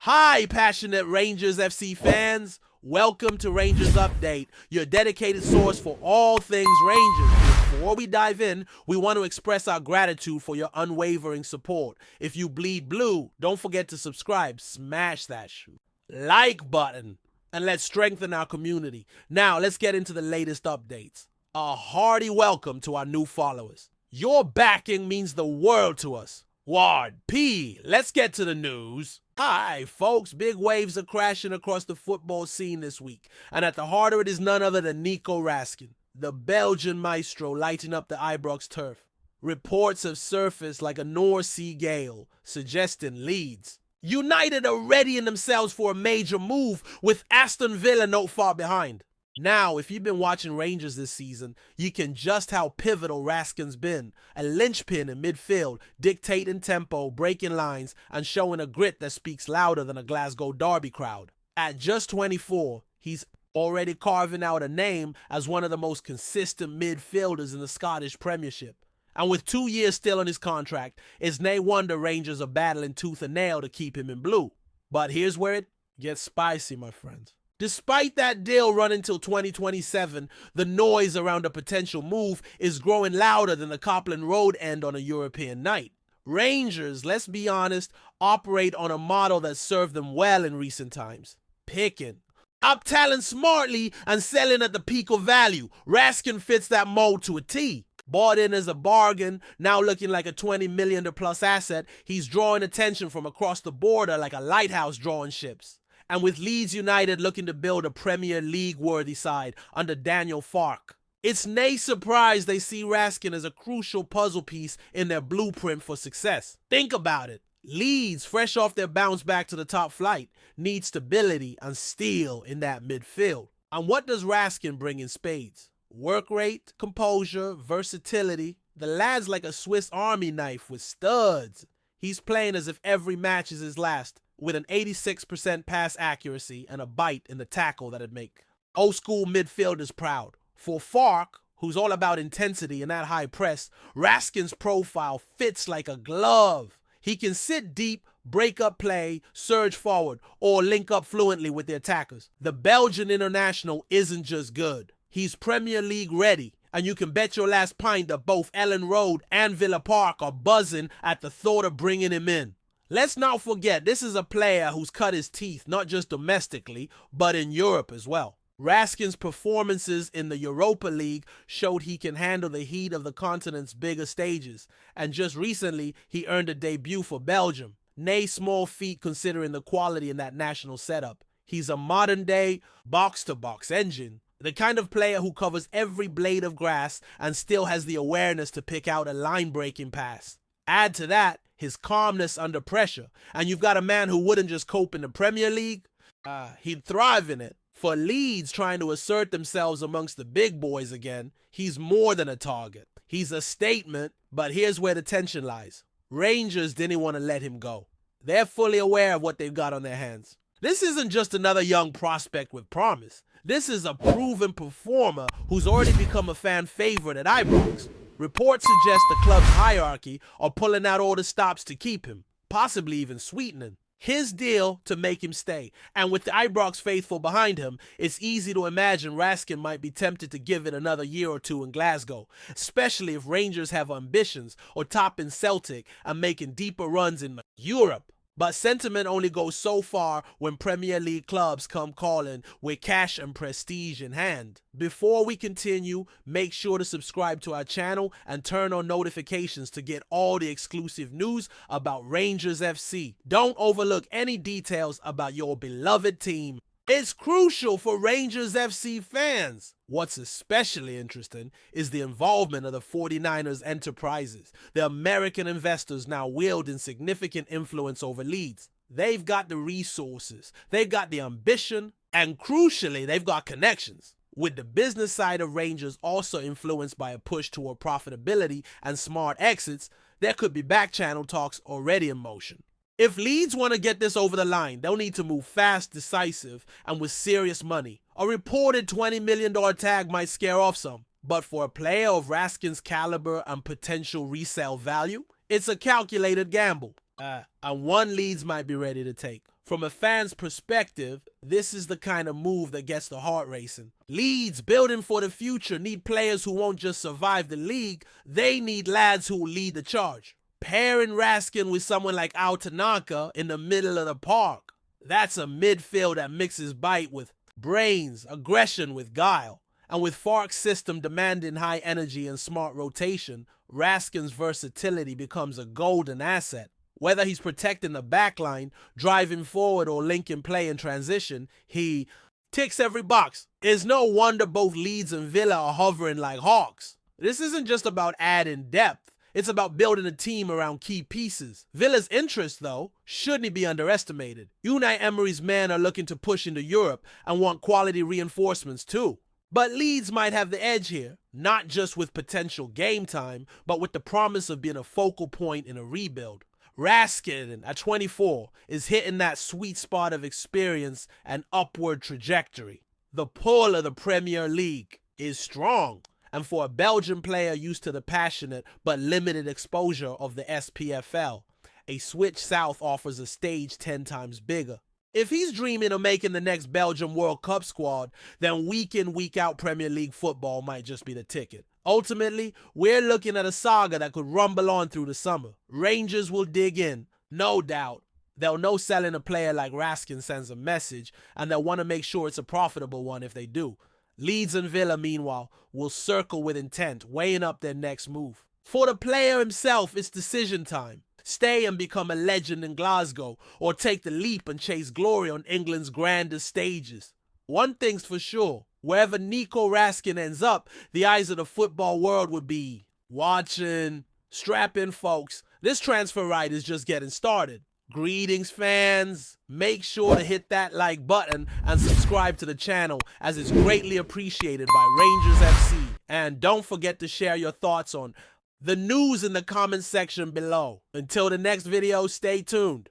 Hi, passionate Rangers FC fans. Welcome to Rangers Update, your dedicated source for all things Rangers. Before we dive in, we want to express our gratitude for your unwavering support. If you bleed blue, don't forget to subscribe, smash that like button, and let's strengthen our community. Now, let's get into the latest updates. A hearty welcome to our new followers. Your backing means the world to us. Ward P, let's get to the news. Hi, folks. Big waves are crashing across the football scene this week, and at the heart of it is none other than Nico Raskin, the Belgian maestro lighting up the Ibrox turf. Reports have surfaced like a North Sea gale, suggesting Leeds United are readying themselves for a major move, with Aston Villa not far behind. Now, if you've been watching Rangers this season, you can just how pivotal Raskin's been. A linchpin in midfield, dictating tempo, breaking lines, and showing a grit that speaks louder than a Glasgow Derby crowd. At just 24, he's already carving out a name as one of the most consistent midfielders in the Scottish Premiership. And with 2 years still on his contract, it's no wonder Rangers are battling tooth and nail to keep him in blue. But here's where it gets spicy, my friends. Despite that deal running till 2027, the noise around a potential move is growing louder than the Copland Road end on a European night. Rangers, let's be honest, operate on a model that served them well in recent times. Picking up talent smartly and selling at the peak of value. Raskin fits that mold to a T. Bought in as a bargain, now looking like a $20 million plus asset, he's drawing attention from across the border like a lighthouse drawing ships. And with Leeds United looking to build a Premier League-worthy side under Daniel Farke, it's no surprise they see Raskin as a crucial puzzle piece in their blueprint for success. Think about it. Leeds, fresh off their bounce back to the top flight, need stability and steel in that midfield. And what does Raskin bring in spades? Work rate, composure, versatility. The lad's like a Swiss Army knife with studs. He's playing as if every match is his last, with an 86% pass accuracy and a bite in the tackle that'd make old school midfielders proud. For Farke, who's all about intensity and that high press, Raskin's profile fits like a glove. He can sit deep, break up play, surge forward, or link up fluently with the attackers. The Belgian international isn't just good. He's Premier League ready, and you can bet your last pint that both Ellen Road and Villa Park are buzzing at the thought of bringing him in. Let's not forget, this is a player who's cut his teeth not just domestically, but in Europe as well. Raskin's performances in the Europa League showed he can handle the heat of the continent's bigger stages, and just recently he earned a debut for Belgium. Nay small feat considering the quality in that national setup. He's a modern-day box-to-box engine, the kind of player who covers every blade of grass and still has the awareness to pick out a line-breaking pass. Add to that his calmness under pressure, and you've got a man who wouldn't just cope in the Premier League, he'd thrive in it. For Leeds trying to assert themselves amongst the big boys again, he's more than a target. He's a statement, but here's where the tension lies. Rangers didn't want to let him go. They're fully aware of what they've got on their hands. This isn't just another young prospect with promise. This is a proven performer who's already become a fan favorite at Ibrox. Reports suggest the club's hierarchy are pulling out all the stops to keep him, possibly even sweetening his deal to make him stay. And with the Ibrox faithful behind him, it's easy to imagine Raskin might be tempted to give it another year or two in Glasgow, especially if Rangers have ambitions or topping Celtic and making deeper runs in Europe. But sentiment only goes so far when Premier League clubs come calling with cash and prestige in hand. Before we continue, make sure to subscribe to our channel and turn on notifications to get all the exclusive news about Rangers FC. Don't overlook any details about your beloved team. It's crucial for Rangers FC fans. What's especially interesting is the involvement of the 49ers enterprises, the American investors now wielding significant influence over Leeds. They've got the resources, they've got the ambition, and crucially, they've got connections. With the business side of Rangers also influenced by a push toward profitability and smart exits, there could be back-channel talks already in motion. If Leeds want to get this over the line, they'll need to move fast, decisive, and with serious money. A reported $20 million tag might scare off some, but for a player of Raskin's caliber and potential resale value, it's a calculated gamble. And one Leeds might be ready to take. From a fan's perspective, this is the kind of move that gets the heart racing. Leeds, building for the future, need players who won't just survive the league, they need lads who will lead the charge. Pairing Raskin with someone like Tanaka in the middle of the park, that's a midfield that mixes bite with brains, aggression with guile. And with Fark's system demanding high energy and smart rotation, Raskin's versatility becomes a golden asset. Whether he's protecting the backline, driving forward, or linking play in transition, he ticks every box. It's no wonder both Leeds and Villa are hovering like hawks. This isn't just about adding depth, it's about building a team around key pieces. Villa's interest, though, shouldn't be underestimated. Unai Emery's men are looking to push into Europe and want quality reinforcements too. But Leeds might have the edge here, not just with potential game time, but with the promise of being a focal point in a rebuild. Raskin, at 24, is hitting that sweet spot of experience and upward trajectory. The pull of the Premier League is strong, and for a Belgian player used to the passionate but limited exposure of the SPFL, a switch south offers a stage 10 times bigger. If he's dreaming of making the next Belgium World Cup squad, then week in, week out Premier League football might just be the ticket. Ultimately, we're looking at a saga that could rumble on through the summer. Rangers will dig in, no doubt. They'll know selling a player like Raskin sends a message, and they'll want to make sure it's a profitable one if they do. Leeds and Villa, meanwhile, will circle with intent, weighing up their next move. For the player himself, it's decision time. Stay and become a legend in Glasgow, or take the leap and chase glory on England's grandest stages. One thing's for sure, wherever Nico Raskin ends up, the eyes of the football world would be watching. Strap in, folks. This transfer ride is just getting started. Greetings, fans. Make sure to hit that like button and subscribe to the channel, as it's greatly appreciated by Rangers FC. And don't forget to share your thoughts on the news in the comment section below. Until the next video, stay tuned.